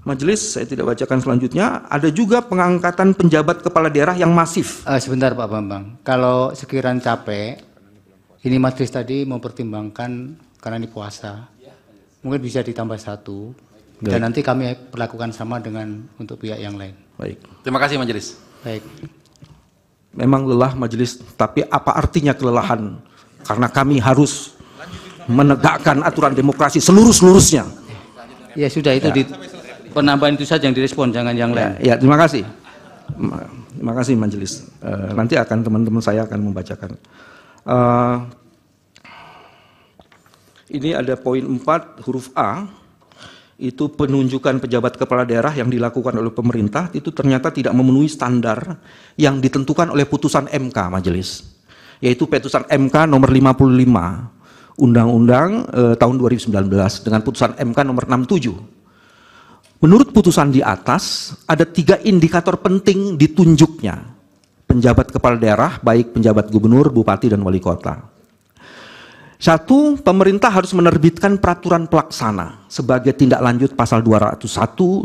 Majelis, saya tidak bacakan selanjutnya. Ada juga pengangkatan penjabat kepala daerah yang masif. Sebentar Pak Bambang, kalau sekiranya capek, ini majelis tadi mau pertimbangkan karena ini puasa, mungkin bisa ditambah 1, dan nanti kami perlakukan sama dengan untuk pihak yang lain. Baik. Terima kasih majelis. Baik. Memang lelah majelis, tapi apa artinya kelelahan? Karena kami harus menegakkan aturan demokrasi seluruh-seluruhnya. Ya sudah, itu di penambahan itu saja yang direspon, jangan yang lain. Ya, terima kasih. Terima kasih majelis. Nanti akan teman-teman saya akan membacakan. Ini ada poin 4 huruf A, itu penunjukan pejabat kepala daerah yang dilakukan oleh pemerintah itu ternyata tidak memenuhi standar yang ditentukan oleh putusan MK majelis, yaitu putusan MK nomor 55 Undang-Undang tahun 2019 dengan putusan MK nomor 67. Menurut putusan di atas, ada 3 indikator penting ditunjuknya penjabat kepala daerah, baik penjabat gubernur, bupati, dan wali kota. 1, pemerintah harus menerbitkan peraturan pelaksana sebagai tindak lanjut pasal 201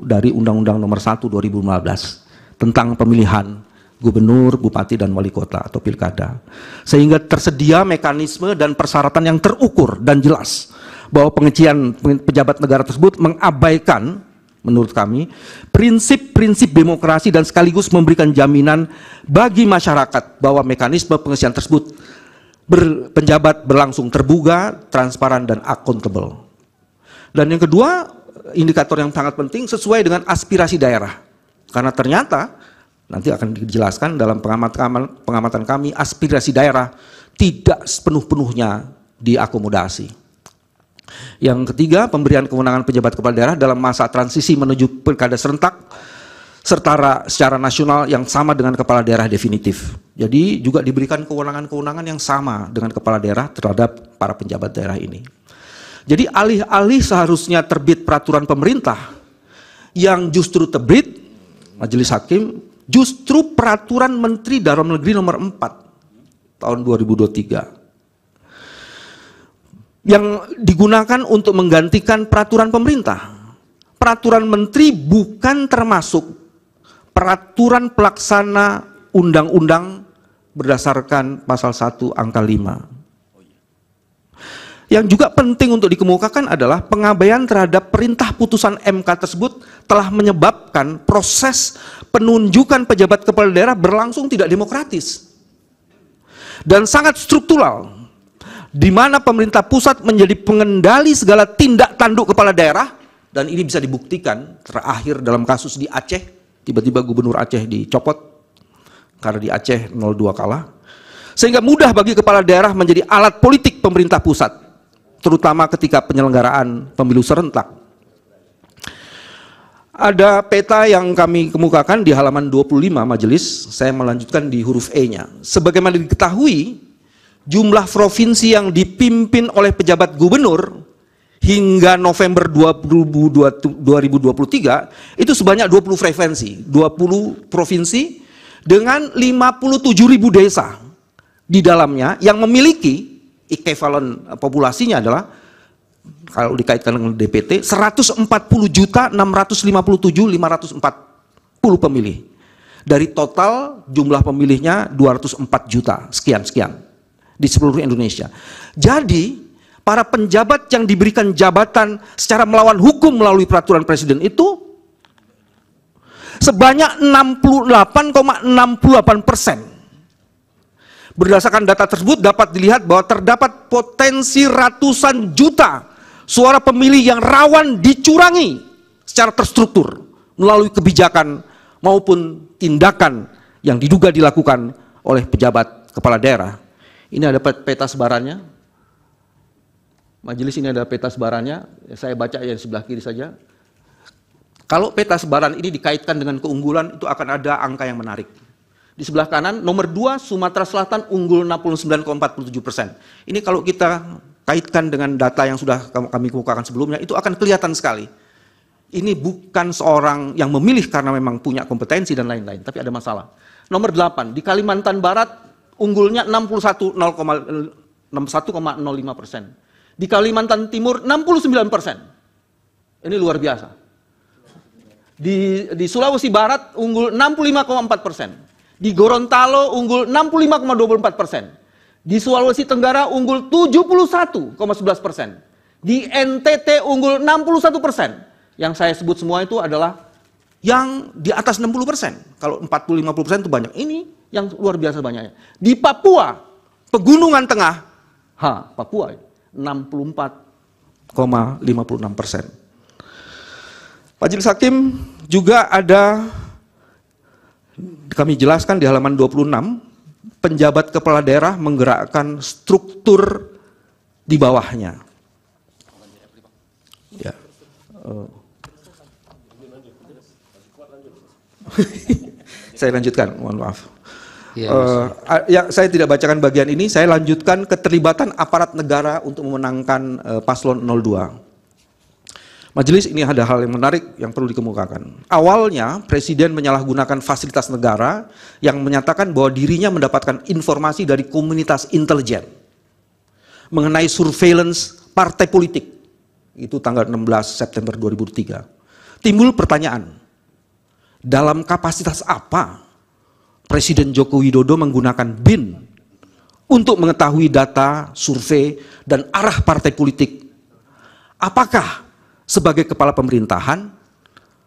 dari Undang-Undang nomor 1 2015 tentang pemilihan gubernur, bupati, dan wali kota atau pilkada. Sehingga tersedia mekanisme dan persyaratan yang terukur dan jelas bahwa pengecian pejabat negara tersebut mengabaikan, menurut kami, prinsip-prinsip demokrasi dan sekaligus memberikan jaminan bagi masyarakat bahwa mekanisme pengisian tersebut penjabat berlangsung terbuka, transparan, dan akuntabel. Dan yang kedua, indikator yang sangat penting sesuai dengan aspirasi daerah. Karena ternyata, nanti akan dijelaskan dalam pengamatan kami, aspirasi daerah tidak sepenuh-penuhnya diakomodasi. Yang ketiga, pemberian kewenangan pejabat kepala daerah dalam masa transisi menuju pilkada serentak secara nasional yang sama dengan kepala daerah definitif. Jadi juga diberikan kewenangan-kewenangan yang sama dengan kepala daerah terhadap para penjabat daerah ini. Jadi alih-alih seharusnya terbit peraturan pemerintah yang justru terbit, Majelis Hakim, justru peraturan Menteri Dalam Negeri nomor 4 tahun 2023 yang digunakan untuk menggantikan peraturan pemerintah. Peraturan menteri bukan termasuk peraturan pelaksana undang-undang berdasarkan pasal 1 angka 5. Yang juga penting untuk dikemukakan adalah pengabaian terhadap perintah putusan MK tersebut telah menyebabkan proses penunjukan pejabat kepala daerah berlangsung tidak demokratis dan sangat struktural, di mana pemerintah pusat menjadi pengendali segala tindak tanduk kepala daerah, dan ini bisa dibuktikan terakhir dalam kasus di Aceh, tiba-tiba gubernur Aceh dicopot karena di Aceh 02 kalah, sehingga mudah bagi kepala daerah menjadi alat politik pemerintah pusat, terutama ketika penyelenggaraan pemilu serentak. Ada peta yang kami kemukakan di halaman 25 majelis, saya melanjutkan di huruf E-nya. Sebagaimana diketahui, jumlah provinsi yang dipimpin oleh pejabat gubernur hingga November 2023 itu sebanyak 20 provinsi dengan 57.000 desa di dalamnya yang memiliki ekivalen populasinya adalah, kalau dikaitkan dengan DPT, 140.657.540 pemilih. Dari total jumlah pemilihnya 204 juta sekian di seluruh Indonesia. Jadi para penjabat yang diberikan jabatan secara melawan hukum melalui peraturan presiden itu sebanyak 68,68%. Berdasarkan data tersebut dapat dilihat bahwa terdapat potensi ratusan juta suara pemilih yang rawan dicurangi secara terstruktur melalui kebijakan maupun tindakan yang diduga dilakukan oleh pejabat kepala daerah. Ini ada peta sebarannya. Majelis, ini ada peta sebarannya. Saya baca yang sebelah kiri saja. Kalau peta sebaran ini dikaitkan dengan keunggulan, itu akan ada angka yang menarik. Di sebelah kanan, nomor 2, Sumatera Selatan unggul 69,47%. Ini kalau kita kaitkan dengan data yang sudah kami kemukakan sebelumnya, itu akan kelihatan sekali. Ini bukan seorang yang memilih karena memang punya kompetensi dan lain-lain, tapi ada masalah. Nomor 8, di Kalimantan Barat, unggulnya 61,05%. Di Kalimantan Timur 69%. Ini luar biasa. Di Sulawesi Barat unggul 65,4%. Di Gorontalo unggul 65,24%. Di Sulawesi Tenggara unggul 71,11%. Di NTT unggul 61%. Yang saya sebut semua itu adalah yang di atas 60%. Kalau 40-50% itu banyak. Ini yang luar biasa banyaknya. Di Papua, Pegunungan Tengah, Papua 64,56%. Majelis Hakim juga ada, kami jelaskan di halaman 26, penjabat kepala daerah menggerakkan struktur di bawahnya. Ya. Saya lanjutkan, mohon maaf. Ya, saya tidak bacakan bagian ini, saya lanjutkan keterlibatan aparat negara untuk memenangkan paslon 02. Majelis, ini ada hal yang menarik yang perlu dikemukakan. Awalnya, Presiden menyalahgunakan fasilitas negara yang menyatakan bahwa dirinya mendapatkan informasi dari komunitas intelijen mengenai surveillance partai politik. Itu tanggal 16 September 2003. Timbul pertanyaan, dalam kapasitas apa Presiden Joko Widodo menggunakan BIN untuk mengetahui data, survei, dan arah partai politik? Apakah sebagai kepala pemerintahan,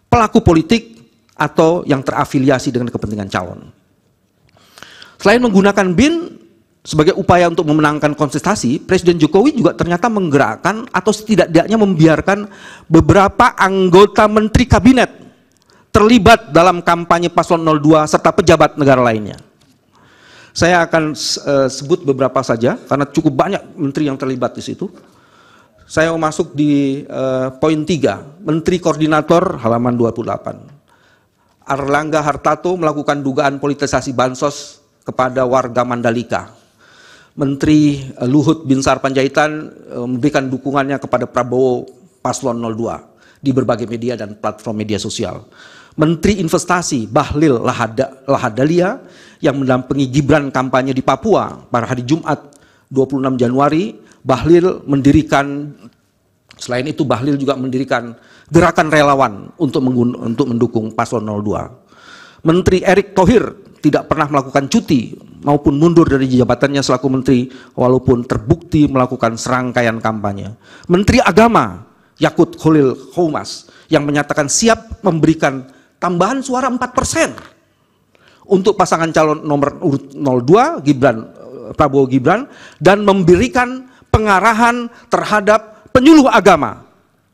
pelaku politik, atau yang terafiliasi dengan kepentingan calon? Selain menggunakan BIN sebagai upaya untuk memenangkan kontestasi, Presiden Jokowi juga ternyata menggerakkan atau setidaknya membiarkan beberapa anggota menteri kabinet terlibat dalam kampanye paslon 02 serta pejabat negara lainnya. Saya akan sebut beberapa saja karena cukup banyak menteri yang terlibat di situ. Saya mau masuk di poin 3, Menteri Koordinator halaman 28. Airlangga Hartarto melakukan dugaan politisasi bansos kepada warga Mandalika. Menteri Luhut Binsar Panjaitan memberikan dukungannya kepada Prabowo paslon 02 di berbagai media dan platform media sosial. Menteri Investasi Bahlil Lahadalia yang mendampingi Gibran kampanye di Papua pada hari Jumat 26 Januari, Bahlil mendirikan, selain itu Bahlil juga mendirikan gerakan relawan untuk mendukung paslon 02. Menteri Erick Thohir tidak pernah melakukan cuti maupun mundur dari jabatannya selaku menteri walaupun terbukti melakukan serangkaian kampanye. Menteri Agama Yakut Khalil Qoumas yang menyatakan siap memberikan tambahan suara 4% untuk pasangan calon nomor urut 02 Prabowo Gibran dan memberikan pengarahan terhadap penyuluh agama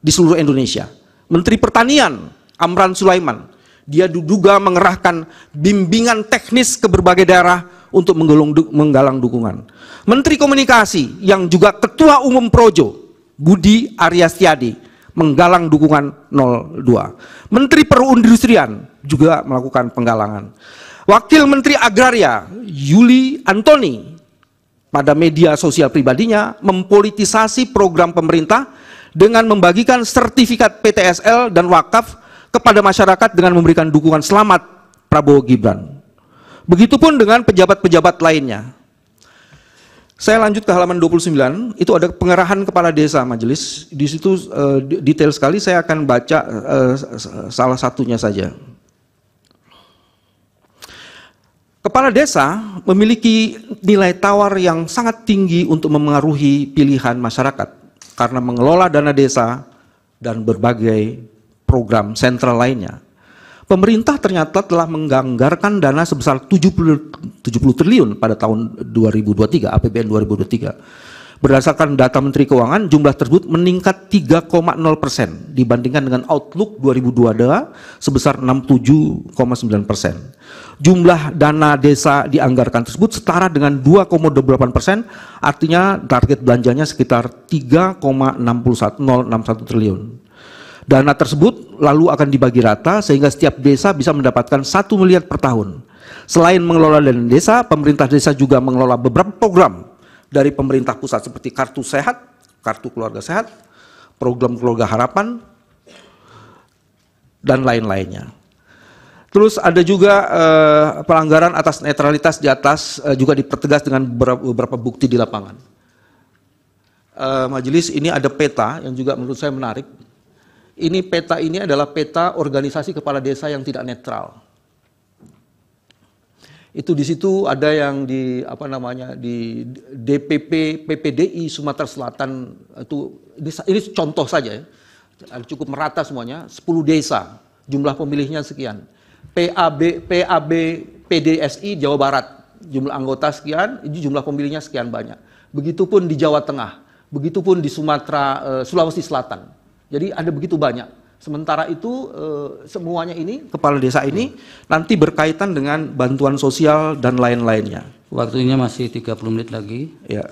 di seluruh Indonesia. Menteri Pertanian Amran Sulaiman, dia diduga mengerahkan bimbingan teknis ke berbagai daerah untuk menggalang dukungan. Menteri Komunikasi yang juga Ketua Umum Projo Budi Aryastiadi menggalang dukungan 02. Menteri Perindustrian juga melakukan penggalangan. Wakil Menteri Agraria Yuli Antoni pada media sosial pribadinya mempolitisasi program pemerintah dengan membagikan sertifikat PTSL dan wakaf kepada masyarakat dengan memberikan dukungan selamat Prabowo Gibran. Begitupun dengan pejabat-pejabat lainnya. Saya lanjut ke halaman 29, itu ada pengerahan kepala desa majelis. Di situ detail sekali, saya akan baca salah satunya saja. Kepala desa memiliki nilai tawar yang sangat tinggi untuk memengaruhi pilihan masyarakat karena mengelola dana desa dan berbagai program sentral lainnya. Pemerintah ternyata telah menganggarkan dana sebesar 70 triliun pada tahun 2023, APBN 2023. Berdasarkan data Menteri Keuangan, jumlah tersebut meningkat 3,0% dibandingkan dengan Outlook 2022 sebesar 67,9%. Jumlah dana desa dianggarkan tersebut setara dengan 2,28%, artinya target belanjanya sekitar 3,061 triliun. Dana tersebut lalu akan dibagi rata sehingga setiap desa bisa mendapatkan 1 miliar per tahun. Selain mengelola dana desa, pemerintah desa juga mengelola beberapa program dari pemerintah pusat seperti Kartu Sehat, Kartu Keluarga Sehat, Program Keluarga Harapan, dan lain-lainnya. Terus ada juga pelanggaran atas netralitas di atas juga dipertegas dengan beberapa bukti di lapangan. Majelis, ini ada peta yang juga menurut saya menarik. Ini peta ini adalah peta organisasi kepala desa yang tidak netral. Itu di situ ada yang di apa namanya di DPP PPDI Sumatera Selatan itu ini contoh saja ya. Cukup merata semuanya, 10 desa, jumlah pemilihnya sekian. PAB PDSI Jawa Barat, jumlah anggota sekian, jumlah pemilihnya sekian banyak. Begitupun di Jawa Tengah, begitupun di Sumatera, Sulawesi Selatan. Jadi ada begitu banyak. Sementara itu semuanya ini, kepala desa ini nanti berkaitan dengan bantuan sosial dan lain-lainnya. Waktunya masih 30 menit lagi. Ya,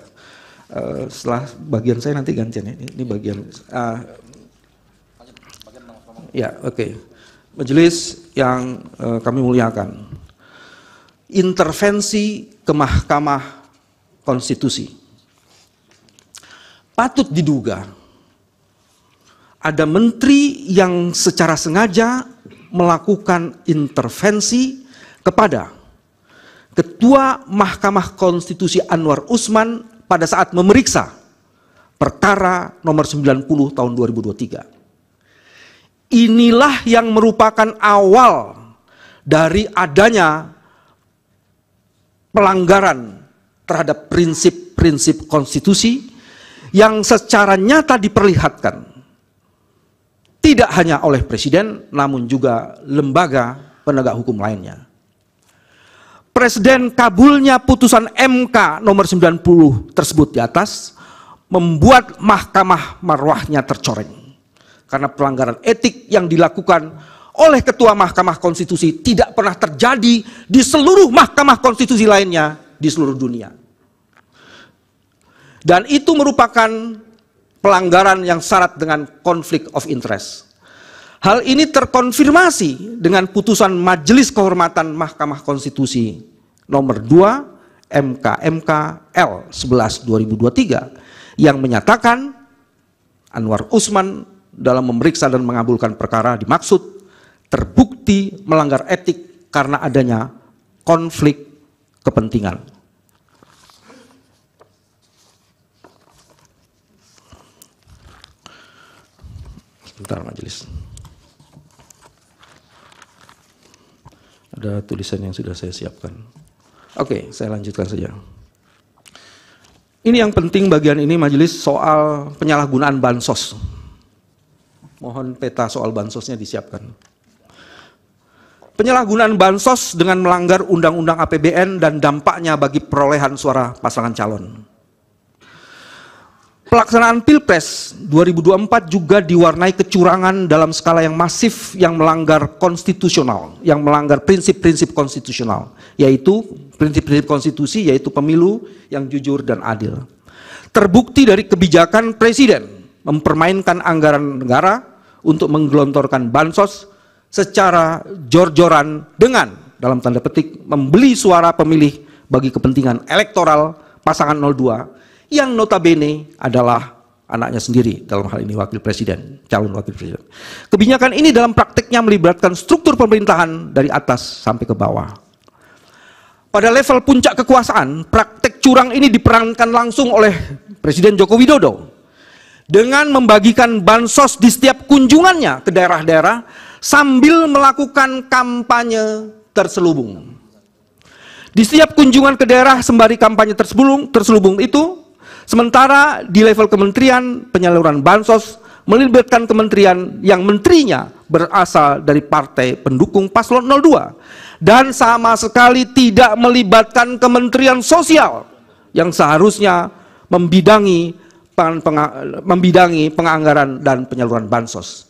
setelah bagian saya nanti gantian ya. Ini bagian. Ya, oke. Majelis yang kami muliakan. Intervensi ke Mahkamah Konstitusi. Patut diduga ada menteri yang secara sengaja melakukan intervensi kepada Ketua Mahkamah Konstitusi Anwar Usman pada saat memeriksa perkara nomor 90 tahun 2023. Inilah yang merupakan awal dari adanya pelanggaran terhadap prinsip-prinsip konstitusi yang secara nyata diperlihatkan tidak hanya oleh Presiden, namun juga lembaga penegak hukum lainnya. Presiden kabulnya putusan MK nomor 90 tersebut di atas membuat mahkamah marwahnya tercoreng. Karena pelanggaran etik yang dilakukan oleh Ketua Mahkamah Konstitusi tidak pernah terjadi di seluruh mahkamah konstitusi lainnya di seluruh dunia. Dan itu merupakan pelanggaran yang syarat dengan conflict of interest. Hal ini terkonfirmasi dengan putusan Majelis Kehormatan Mahkamah Konstitusi nomor 2 MK L 11 2023 yang menyatakan Anwar Usman dalam memeriksa dan mengabulkan perkara dimaksud terbukti melanggar etik karena adanya konflik kepentingan. Sebentar majelis. Ada tulisan yang sudah saya siapkan. Oke, saya lanjutkan saja. Ini yang penting bagian ini majelis soal penyalahgunaan bansos. Mohon peta soal bansosnya disiapkan. Penyalahgunaan bansos dengan melanggar Undang-Undang APBN dan dampaknya bagi perolehan suara pasangan calon. Pelaksanaan Pilpres 2024 juga diwarnai kecurangan dalam skala yang masif yang melanggar konstitusional, yang melanggar prinsip-prinsip konstitusional, yaitu prinsip-prinsip konstitusi, yaitu pemilu yang jujur dan adil. Terbukti dari kebijakan Presiden mempermainkan anggaran negara untuk menggelontorkan bansos secara jor-joran dengan, dalam tanda petik, membeli suara pemilih bagi kepentingan elektoral pasangan 02 yang notabene adalah anaknya sendiri, dalam hal ini wakil presiden, calon wakil presiden. Kebijakan ini dalam praktiknya melibatkan struktur pemerintahan dari atas sampai ke bawah. Pada level puncak kekuasaan, praktik curang ini diperankan langsung oleh Presiden Joko Widodo dengan membagikan bansos di setiap kunjungannya ke daerah-daerah sambil melakukan kampanye terselubung. Di setiap kunjungan ke daerah sembari kampanye terselubung itu, sementara di level kementerian penyaluran bansos melibatkan kementerian yang menterinya berasal dari partai pendukung paslon 02 dan sama sekali tidak melibatkan Kementerian Sosial yang seharusnya membidangi penganggaran dan penyaluran bansos.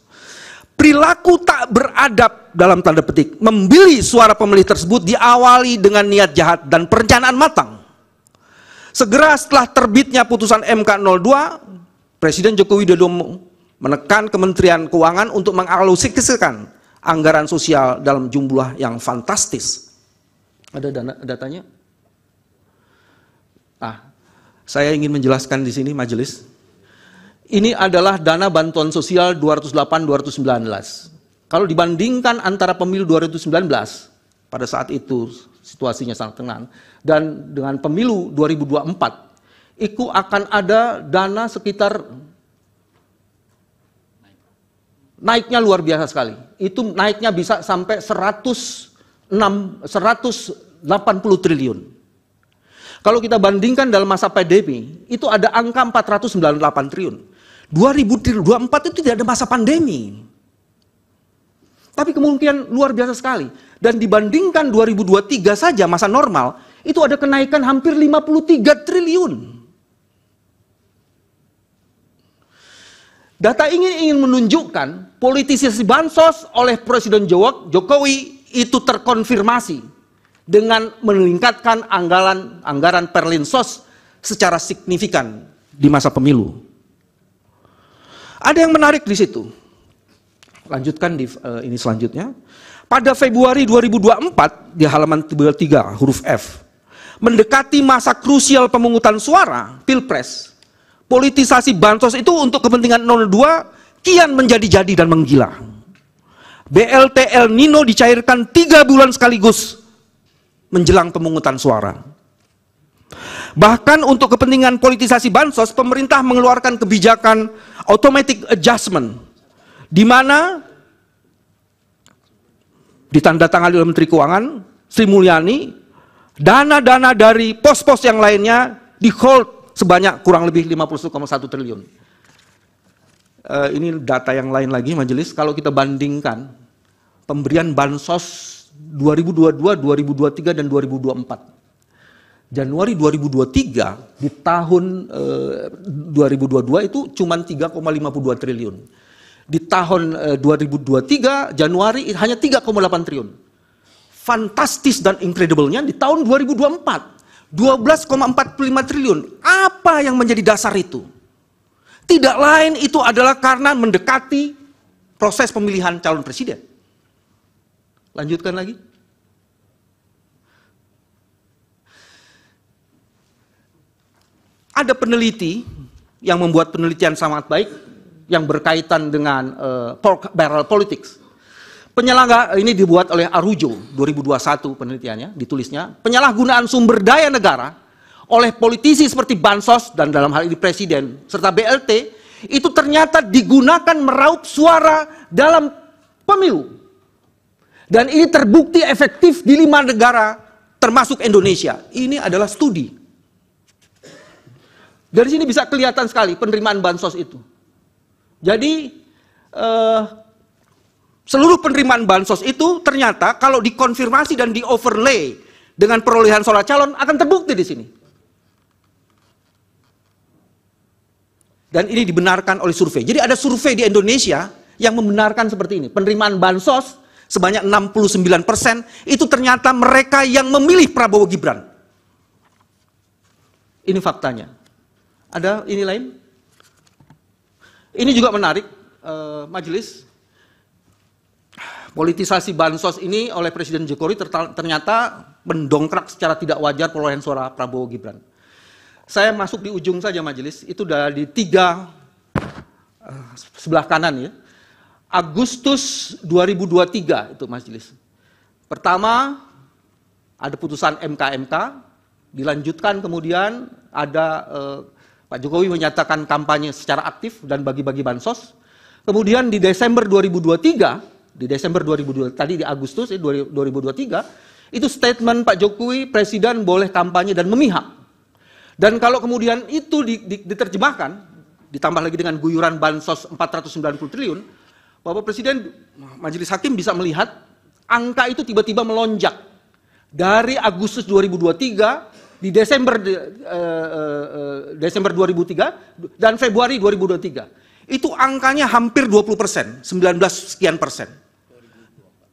Perilaku tak beradab dalam tanda petik membeli suara pemilih tersebut diawali dengan niat jahat dan perencanaan matang. Segera setelah terbitnya putusan MK 02, Presiden Joko Widodo menekan Kementerian Keuangan untuk mengalokasikan anggaran sosial dalam jumlah yang fantastis. Ada datanya? Saya ingin menjelaskan di sini majelis. Ini adalah dana bantuan sosial 208-219. Kalau dibandingkan antara pemilu 2019 pada saat itu situasinya sangat tenang, dan dengan pemilu 2024 itu akan ada dana sekitar naiknya luar biasa sekali. Itu naiknya bisa sampai 180 triliun. Kalau kita bandingkan dalam masa pandemi, itu ada angka 498 triliun. 2024 itu tidak ada masa pandemi. Tapi kemungkinan luar biasa sekali. Dan dibandingkan 2023 saja masa normal, itu ada kenaikan hampir 53 triliun. Data ini ingin menunjukkan politisasi bansos oleh Presiden Jokowi itu terkonfirmasi dengan meningkatkan anggaran Perlinsos secara signifikan di masa pemilu. Ada yang menarik di situ. Lanjutkan di ini selanjutnya. Pada Februari 2024 di halaman 3 huruf F, mendekati masa krusial pemungutan suara Pilpres, politisasi bansos itu untuk kepentingan 02 kian menjadi-jadi dan menggila. BLT El Nino dicairkan 3 bulan sekaligus menjelang pemungutan suara. Bahkan untuk kepentingan politisasi bansos, pemerintah mengeluarkan kebijakan automatic adjustment, di mana ditandatangani oleh Menteri Keuangan Sri Mulyani, dana-dana dari pos-pos yang lainnya di hold sebanyak kurang lebih 51,1 triliun. Ini data yang lain lagi majelis, kalau kita bandingkan pemberian bansos 2022, 2023, dan 2024. Januari 2023 di tahun 2022 itu cuma 3,52 triliun. Di tahun 2023 Januari hanya 3,8 triliun. Fantastis dan incredible-nya di tahun 2024 12,45 triliun. Apa yang menjadi dasar itu? Tidak lain itu adalah karena mendekati proses pemilihan calon presiden. Lanjutkan lagi. Ada peneliti yang membuat penelitian sangat baik yang berkaitan dengan pork barrel politics. Ini dibuat oleh Arujo 2021 penelitiannya, ditulisnya, penyalahgunaan sumber daya negara oleh politisi seperti bansos dan dalam hal ini presiden serta BLT itu ternyata digunakan meraup suara dalam pemilu. Dan ini terbukti efektif di 5 negara termasuk Indonesia. Ini adalah studi. Dari sini bisa kelihatan sekali penerimaan bansos itu. Jadi seluruh penerimaan bansos itu ternyata kalau dikonfirmasi dan di-overlay dengan perolehan suara calon akan terbukti di sini. Dan ini dibenarkan oleh survei. Jadi ada survei di Indonesia yang membenarkan seperti ini. Penerimaan bansos sebanyak 69% itu ternyata mereka yang memilih Prabowo Gibran. Ini faktanya. Ada ini lain? Ini juga menarik, majelis. Politisasi bansos ini oleh Presiden Jokowi ternyata mendongkrak secara tidak wajar perolehan suara Prabowo Gibran. Saya masuk di ujung saja majelis, itu dari 3 sebelah kanan ya. Agustus 2023 itu majelis. Pertama ada putusan MK, dilanjutkan kemudian ada Pak Jokowi menyatakan kampanye secara aktif dan bagi-bagi bansos. Kemudian di Desember 2023, tadi di Agustus 2023, itu statement Pak Jokowi, Presiden boleh kampanye dan memihak. Dan kalau kemudian itu diterjemahkan, ditambah lagi dengan guyuran bansos 490 triliun, Bapak Presiden, Majelis Hakim bisa melihat angka itu tiba-tiba melonjak. Dari Agustus 2023, di Desember 2003 dan Februari 2023 itu angkanya hampir 20%, 19 sekian persen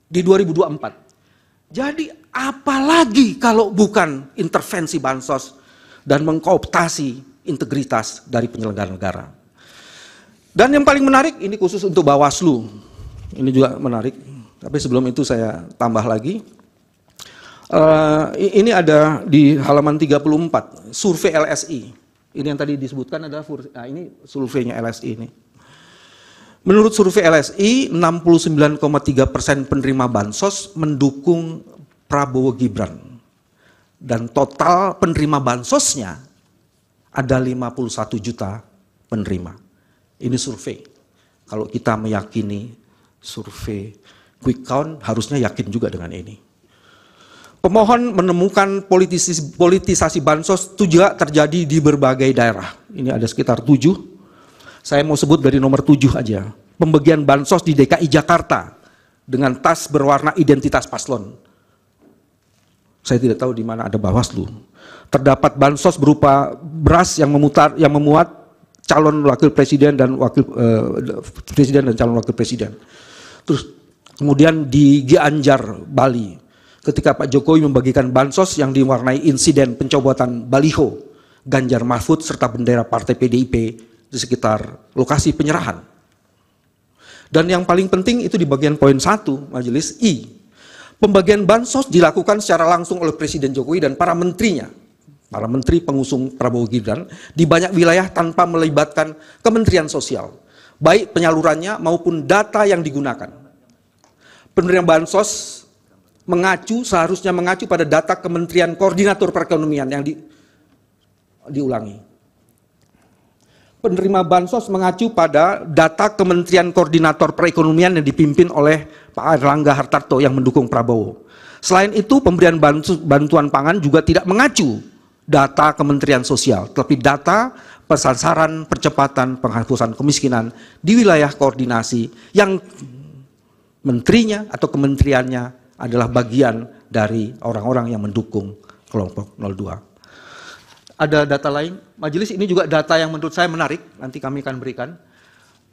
di 2024. Jadi apalagi kalau bukan intervensi bansos dan mengkooptasi integritas dari penyelenggara negara. Dan yang paling menarik ini khusus untuk Bawaslu, ini juga menarik. Tapi sebelum itu saya tambah lagi. Ini ada di halaman 34, survei LSI. Ini yang tadi disebutkan adalah, ini surveinya LSI ini. Menurut survei LSI, 69,3% penerima bansos mendukung Prabowo Gibran. Dan total penerima bansosnya ada 51 juta penerima. Ini survei. Kalau kita meyakini survei quick count, harusnya yakin juga dengan ini. Pemohon menemukan politisasi bansos juga terjadi di berbagai daerah. Ini ada sekitar 7. Saya mau sebut dari nomor 7 aja. Pembagian bansos di DKI Jakarta dengan tas berwarna identitas paslon. Saya tidak tahu di mana ada Bawaslu. Terdapat bansos berupa beras yang memuat calon wakil presiden dan presiden dan calon wakil presiden. Terus kemudian di Gianyar, Bali, ketika Pak Jokowi membagikan bansos yang diwarnai insiden pencopotan baliho Ganjar Mahfud serta bendera Partai PDIP di sekitar lokasi penyerahan. Dan yang paling penting itu di bagian poin 1, Majelis I. Pembagian bansos dilakukan secara langsung oleh Presiden Jokowi dan para menterinya, para menteri pengusung Prabowo Gibran, di banyak wilayah tanpa melibatkan Kementerian Sosial, baik penyalurannya maupun data yang digunakan. Pemberian bansos seharusnya mengacu pada data Kementerian Koordinator Perekonomian yang diulangi. Penerima bansos mengacu pada data Kementerian Koordinator Perekonomian yang dipimpin oleh Pak Erlangga Hartarto yang mendukung Prabowo. Selain itu, pemberian bantuan pangan juga tidak mengacu data Kementerian Sosial, tetapi data sasaran percepatan penghapusan kemiskinan di wilayah koordinasi yang menterinya atau kementeriannya adalah bagian dari orang-orang yang mendukung kelompok 02. Ada data lain, Majelis, ini juga data yang menurut saya menarik, nanti kami akan berikan.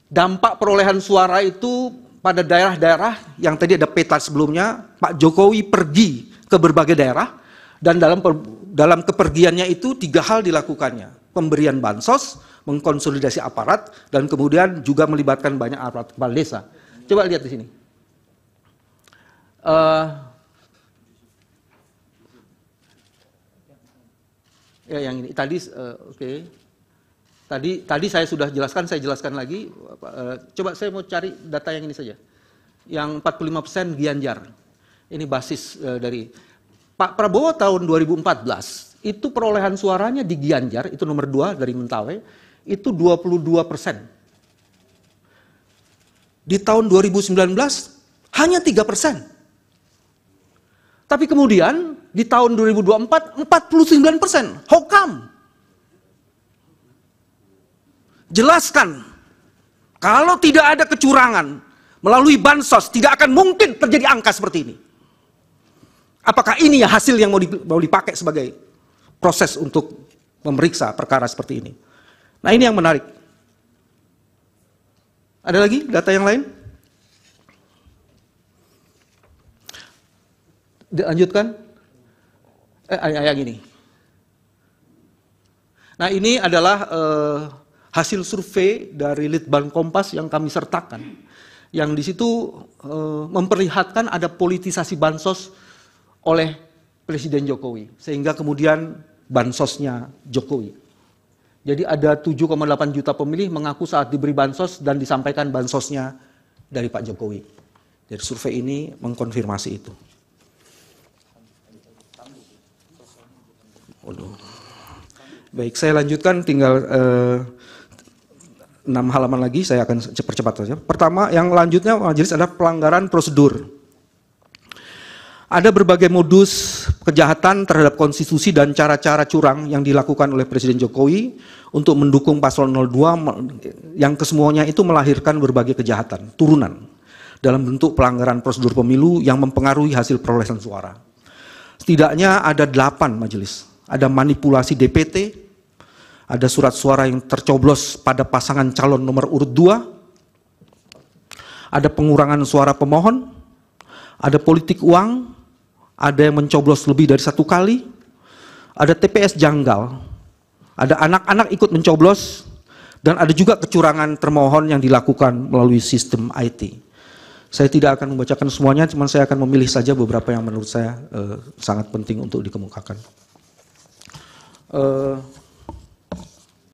Dampak perolehan suara itu pada daerah-daerah yang tadi ada peta sebelumnya, Pak Jokowi pergi ke berbagai daerah, dan dalam kepergiannya itu 3 hal dilakukannya. Pemberian bansos, mengkonsolidasi aparat, dan kemudian juga melibatkan banyak aparat kepala desa. Coba lihat di sini. Ya, yang ini tadi oke. Tadi saya sudah jelaskan, saya jelaskan lagi. Coba saya mau cari data yang ini saja. Yang 45% Gianyar. Ini basis dari Pak Prabowo tahun 2014. Itu perolehan suaranya di Gianyar, itu nomor 2 dari Mentawai, itu 22%. Di tahun 2019 hanya 3%. Tapi kemudian di tahun 2024 49%. How come? Jelaskan. Kalau tidak ada kecurangan melalui bansos, tidak akan mungkin terjadi angka seperti ini. Apakah ini ya hasil yang mau dipakai sebagai proses untuk memeriksa perkara seperti ini? Nah, ini yang menarik. Ada lagi data yang lain? Dilanjutkan. Yang ini. Nah, ini adalah hasil survei dari Litbang Kompas yang kami sertakan. Yang di situ memperlihatkan ada politisasi bansos oleh Presiden Jokowi. Sehingga kemudian bansosnya Jokowi. Jadi ada 7,8 juta pemilih mengaku saat diberi bansos dan disampaikan bansosnya dari Pak Jokowi. Jadi survei ini mengkonfirmasi itu. Baik, saya lanjutkan, tinggal 6 halaman lagi, saya akan cepat-cepat saja. Pertama, yang lanjutnya Majelis adalah pelanggaran prosedur. Ada berbagai modus kejahatan terhadap konstitusi dan cara-cara curang yang dilakukan oleh Presiden Jokowi untuk mendukung paslon 02 yang kesemuanya itu melahirkan berbagai kejahatan, turunan, dalam bentuk pelanggaran prosedur pemilu yang mempengaruhi hasil perolehan suara. Setidaknya ada 8 Majelis. Ada manipulasi DPT, ada surat suara yang tercoblos pada pasangan calon nomor urut 2, ada pengurangan suara pemohon, ada politik uang, ada yang mencoblos lebih dari 1 kali, ada TPS janggal, ada anak-anak ikut mencoblos, dan ada juga kecurangan termohon yang dilakukan melalui sistem IT. Saya tidak akan membacakan semuanya, cuma saya akan memilih saja beberapa yang menurut saya sangat penting untuk dikemukakan.